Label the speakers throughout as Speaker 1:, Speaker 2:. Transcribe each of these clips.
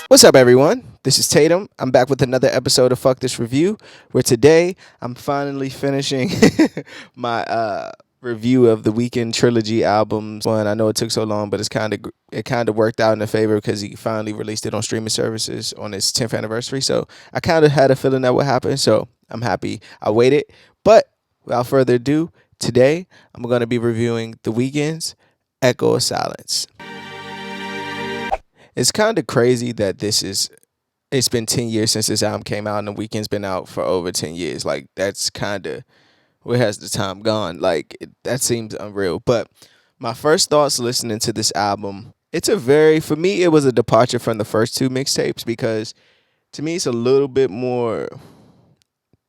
Speaker 1: What's up, everyone? This is Tatum. I'm back with another episode of Fuck This Review, where today I'm finally finishing my review of the Weeknd trilogy albums. One, I know it took so long, but it kind of worked out in the favor because he finally released it on streaming services on his 10th anniversary. So I kind of had a feeling that would happen. So I'm happy I waited. But without further ado, today I'm going to be reviewing the Weeknd's Echo of Silence. It's kind of crazy that it's been 10 years since this album came out and the Weeknd's been out for over 10 years. Like, that's kind of, where has the time gone? Like, that seems unreal. But my first thoughts listening to this album, for me, it was a departure from the first two mixtapes because to me, it's a little bit more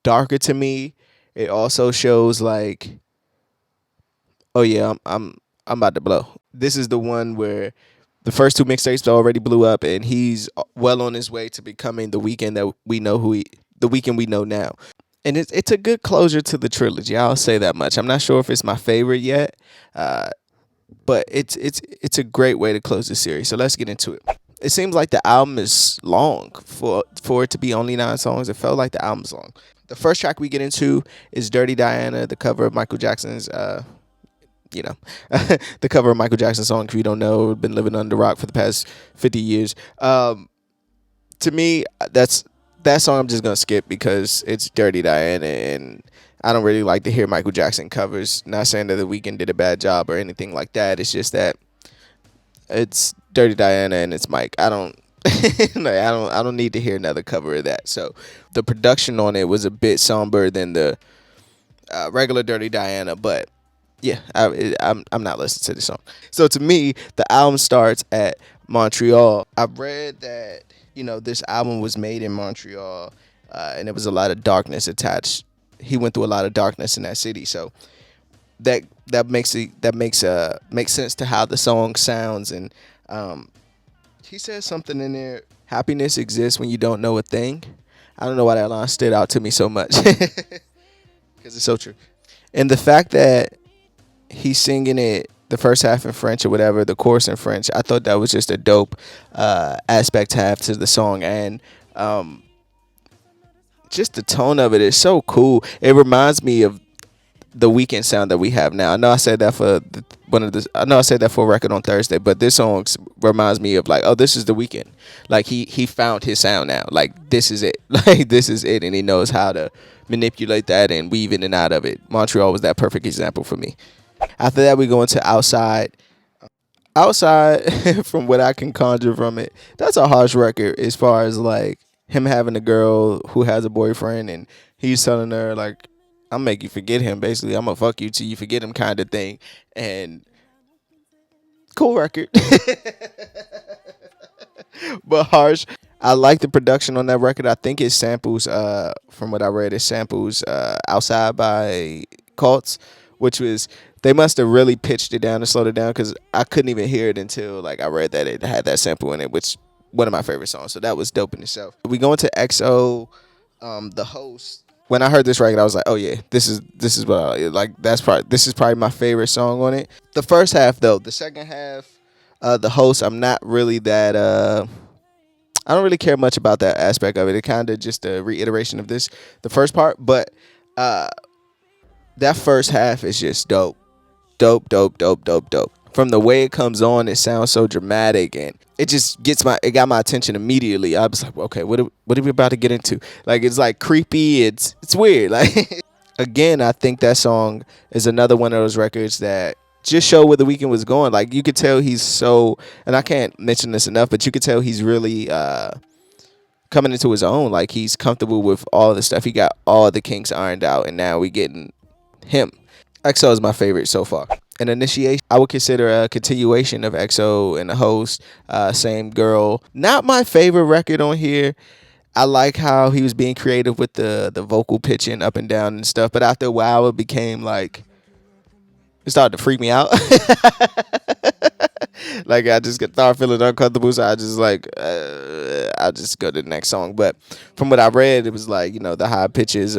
Speaker 1: darker to me. It also shows like, oh yeah, I'm about to blow. This is the one where the first two mixtapes already blew up, and he's well on his way to becoming the Weeknd that we know the Weeknd we know now. And it's a good closure to the trilogy. I'll say that much. I'm not sure if it's my favorite yet, uh, but it's a great way to close the series. So let's get into it. It seems like the album is long for it to be only 9 songs. It felt like the album's long. The first track we get into is "Dirty Diana," the cover of Michael Jackson's you know, the cover of Michael Jackson's song. If you don't know, been living under a rock for the past 50 years. To me, that song I'm just gonna skip because it's Dirty Diana, and I don't really like to hear Michael Jackson covers. Not saying that The Weeknd did a bad job or anything like that. It's just that it's Dirty Diana and it's Mike. I don't. I don't need to hear another cover of that. So the production on it was a bit somber than the regular Dirty Diana, but yeah, I'm not listening to this song. So to me, the album starts at Montreal. I've read that this album was made in Montreal, and there was a lot of darkness attached. He went through a lot of darkness in that city, so makes sense to how the song sounds. And he says something in there. Happiness exists when you don't know a thing. I don't know why that line stood out to me so much because it's so true. And the fact that he's singing it the first half in French or whatever, the chorus in French, I thought that was just a dope aspect to have to the song. And just the tone of it is so cool. It reminds me of the Weeknd sound that we have now. I know I said that for I know I said that for a record on Thursday, but this song reminds me of like, oh, this is the Weeknd. Like he found his sound now. Like this is it. Like this is it, and he knows how to manipulate that and weave in and out of it. Montreal was that perfect example for me. After that, we go into Outside. Outside, from what I can conjure from it, that's a harsh record as far as like him having a girl who has a boyfriend and he's telling her like, "I'll make you forget him." Basically, I'm gonna fuck you till you forget him, kind of thing. And cool record, but harsh. I like the production on that record. I think it samples, from what I read, it samples "Outside" by Cults, which was they must have really pitched it down and slowed it down because I couldn't even hear it until like I read that it had that sample in it, which one of my favorite songs. So that was dope in itself. We go into XO, the host. When I heard this record, I was like, oh yeah, this is what I like. This is probably my favorite song on it. The first half though, the second half, the host, I'm not really that. I don't really care much about that aspect of it. It kind of just a reiteration of the first part, but that first half is just dope. Dope. From the way it comes on, it sounds so dramatic, and it got my attention immediately. I was like, okay, what are we about to get into? Like, it's like creepy. It's weird. Like, again, I think that song is another one of those records that just show where the Weeknd was going. Like, you could tell and I can't mention this enough, but you could tell he's really coming into his own. Like, he's comfortable with all the stuff. He got all the kinks ironed out, and now we getting him. XO is my favorite so far. An initiation, I would consider a continuation of XO and the host, same girl. Not my favorite record on here. I like how he was being creative with the vocal pitching up and down and stuff. But after a while, it became like, it started to freak me out. Like I just started feeling uncomfortable, so I just like I'll just go to the next song. But from what I read, it was like the high pitches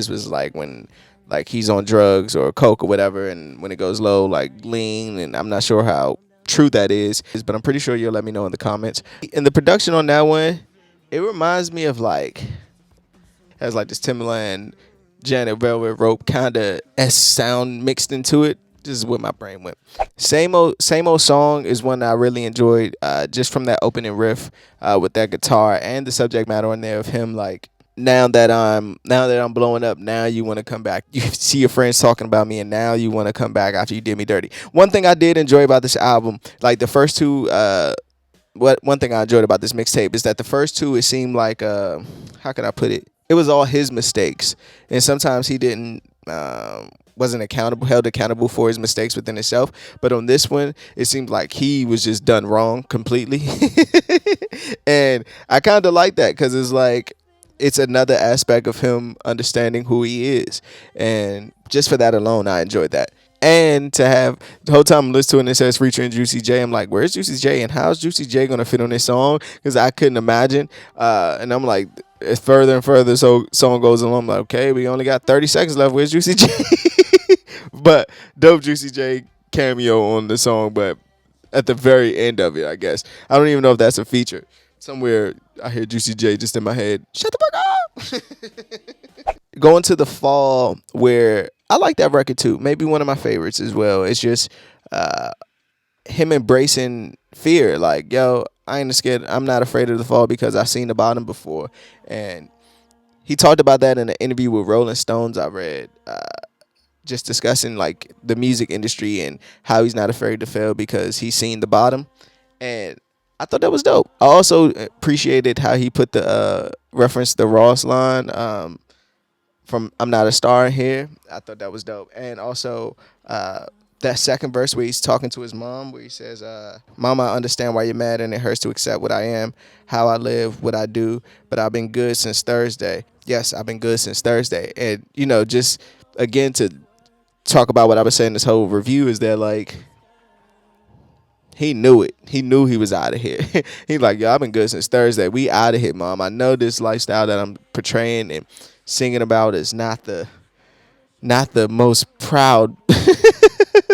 Speaker 1: was like when like he's on drugs or coke or whatever, and when it goes low, like lean. And I'm not sure how true that is, but I'm pretty sure you'll let me know in the comments. And the production on that one, it reminds me of like, has like this Timbaland, Janet Velvet Rope kind of S sound mixed into it. This is where my brain went. Same old song is one that I really enjoyed, just from that opening riff, with that guitar and the subject matter on there of him like, now that I'm blowing up, now you want to come back. You see your friends talking about me, and now you want to come back after you did me dirty. One thing I did enjoy about this album, like the first two, one thing I enjoyed about this mixtape is that the first two, it seemed like, how can I put it? It was all his mistakes, and sometimes he didn't, wasn't held accountable for his mistakes within himself. But on this one, it seemed like he was just done wrong completely, and I kind of like that because it's like, it's another aspect of him understanding who he is, and just for that alone, I enjoyed that. And to have the whole time I'm listening to it and it says featuring Juicy J, I'm like, where's Juicy J and how's Juicy J gonna fit on this song? Because I couldn't imagine. And I'm like, as further and further so song goes along, I'm like, okay, we only got 30 seconds left. Where's Juicy J? But dope Juicy J cameo on the song, but at the very end of it, I guess. I don't even know if that's a feature. Somewhere I hear Juicy J just in my head. Shut the fuck up. Going to the fall, where I like that record too. Maybe one of my favorites as well. It's just him embracing fear. Like, yo, I ain't scared. I'm not afraid of the fall because I've seen the bottom before. And he talked about that in an interview with Rolling Stones I read. Just discussing like the music industry and how he's not afraid to fail because he's seen the bottom. And I thought that was dope. I also appreciated how he put the reference the Ross line from "I'm Not a Star" in here. I thought that was dope. And also that second verse where he's talking to his mom, where he says, "Mama, I understand why you're mad and it hurts to accept what I am, how I live, what I do, but I've been good since Thursday. Yes, I've been good since Thursday." And just again to talk about what I was saying this whole review is that like, he knew it. He knew he was out of here. He's like, yo, I've been good since Thursday. We out of here, mom. I know this lifestyle that I'm portraying and singing about is not the most proud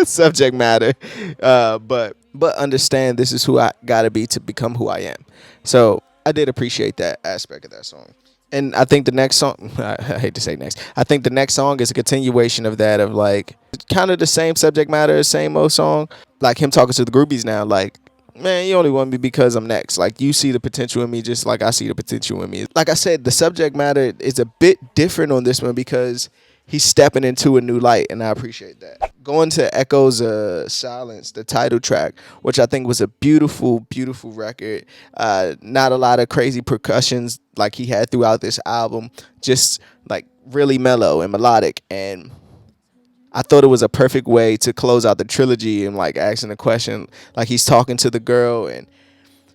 Speaker 1: subject matter. But understand this is who I gotta be to become who I am. So I did appreciate that aspect of that song. And I think the next song, I hate to say next, I think the next song is a continuation of that, of like kind of the same subject matter, same old song. Like him talking to the groupies now, like, man, you only want me because I'm next. Like, you see the potential in me just like I see the potential in me. Like I said, the subject matter is a bit different on this one because he's stepping into a new light, and I appreciate that. Going to Echoes Silence, the title track, which I think was a beautiful, beautiful record. Not a lot of crazy percussions like he had throughout this album. Just like really mellow and melodic. And I thought it was a perfect way to close out the trilogy and like asking a question. Like he's talking to the girl and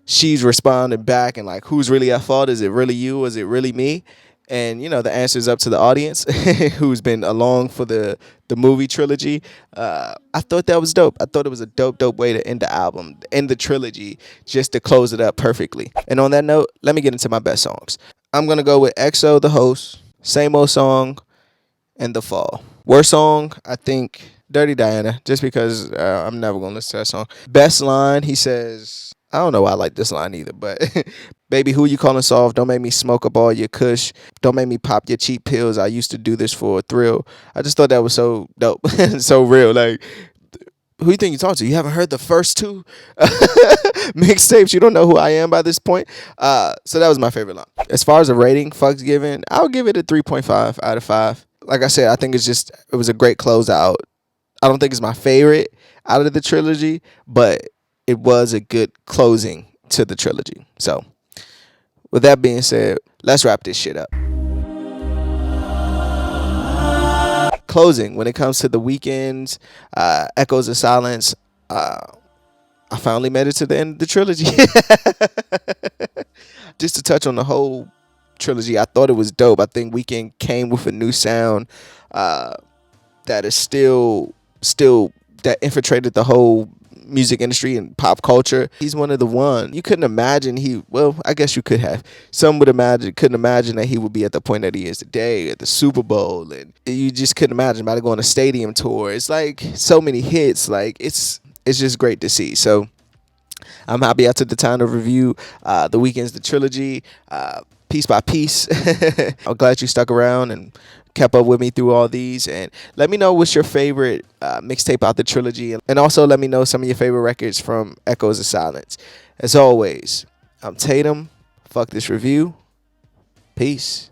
Speaker 1: she's responding back and like, who's really at fault? Is it really you? Is it really me? And the answer is up to the audience who's been along for the movie trilogy. I thought that was dope. I thought it was a dope way to end the album, end the trilogy, just to close it up perfectly. And on that note, let me get into my best songs. I'm going to go with EXO, The Host, Same Old Song, and The Fall. Worst song, I think Dirty Diana, just because I'm never going to listen to that song. Best line, he says, I don't know why I like this line either, but baby, who you calling soft? Don't make me smoke up all your kush. Don't make me pop your cheap pills. I used to do this for a thrill. I just thought that was so dope, so real. Like, who you think you talking to? You haven't heard the first two mixtapes. You don't know who I am by this point. So that was my favorite line. As far as a rating, fucks given, I'll give it a 3.5 out of 5. Like I said, I think it was a great closeout. I don't think it's my favorite out of the trilogy, but it was a good closing to the trilogy. So, with that being said, let's wrap this shit up. Closing, when it comes to the Weeknd's Echoes of Silence, I finally made it to the end of the trilogy. Just to touch on the whole trilogy, I thought it was dope. I think Weeknd came with a new sound that is still that infiltrated the whole music industry and pop culture. He's one of the ones. You couldn't imagine I guess you could have. Some couldn't imagine that he would be at the point that he is today at the Super Bowl, and you just couldn't imagine about to go on a stadium tour. It's like so many hits. Like it's just great to see. So I'm happy I took the time to review the Weeknd's The Trilogy, piece by piece. I'm glad you stuck around and kept up with me through all these. And let me know what's your favorite mixtape out the trilogy. And also let me know some of your favorite records from Echoes of Silence. As always, I'm Tatum. Fuck this review. Peace.